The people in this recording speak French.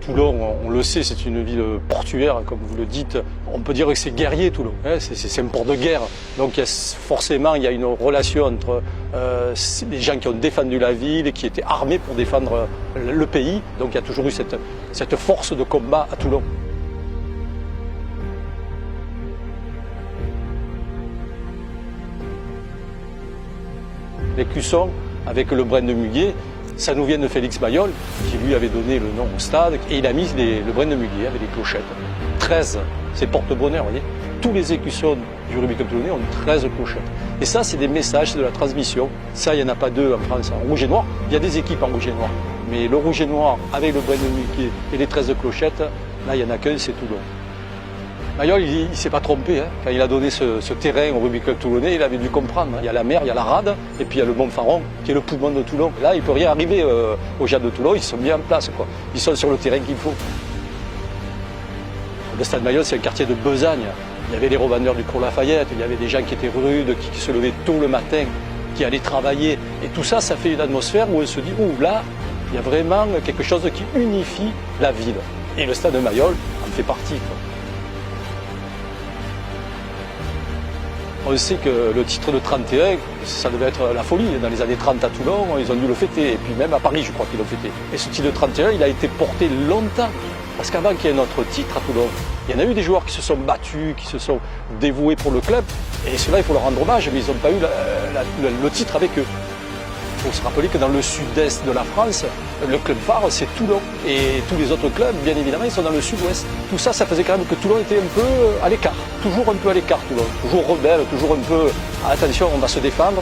Toulon, on le sait, c'est une ville portuaire, comme vous le dites. On peut dire que c'est guerrier, Toulon. C'est un port de guerre. Donc forcément, il y a une relation entre les gens qui ont défendu la ville et qui étaient armés pour défendre le pays. Donc il y a toujours eu cette force de combat à Toulon. L'écusson, avec le brin de muguet, ça nous vient de Félix Mayol, qui lui avait donné le nom au stade, et il a mis le brin de muguet avec les clochettes. 13, c'est porte-bonheur, vous voyez. Tous les écussons du rugby club toulonnais ont 13 clochettes. Et ça, c'est des messages, c'est de la transmission. Ça, il n'y en a pas deux en France en rouge et noir. Il y a des équipes en rouge et noir. Mais le rouge et noir, avec le brin de muguet et les 13 clochettes, là, il n'y en a qu'un, c'est Toulon. Mayol, il ne s'est pas trompé. Quand il a donné ce terrain au rugby club toulonnais, il avait dû comprendre. Il y a la mer, il y a la rade, et puis il y a le Montfaron, qui est le poumon de Toulon. Là, il ne peut rien arriver aux gens de Toulon, ils sont bien en place, quoi. Ils sont sur le terrain qu'il faut. Le stade Mayol, c'est un quartier de besagne. Il y avait les revendeurs du cours Lafayette, il y avait des gens qui étaient rudes, qui se levaient tôt le matin, qui allaient travailler. Et tout ça, ça fait une atmosphère où on se dit, ouh, là, il y a vraiment quelque chose qui unifie la ville. Et le stade Mayol en fait partie, quoi. On sait que le titre de 31, ça devait être la folie. Dans les années 30 à Toulon, ils ont dû le fêter. Et puis même à Paris, je crois qu'ils l'ont fêté. Et ce titre de 31, il a été porté longtemps. Parce qu'avant qu'il y ait notre titre à Toulon, il y en a eu des joueurs qui se sont battus, qui se sont dévoués pour le club. Et cela, il faut leur rendre hommage, mais ils n'ont pas eu le titre avec eux. Il faut se rappeler que dans le sud-est de la France, le club phare, c'est Toulon. Et tous les autres clubs, bien évidemment, ils sont dans le sud-ouest. Tout ça, ça faisait quand même que Toulon était un peu à l'écart. Toujours un peu à l'écart, Toulon. Toujours rebelle, toujours un peu, attention, on va se défendre.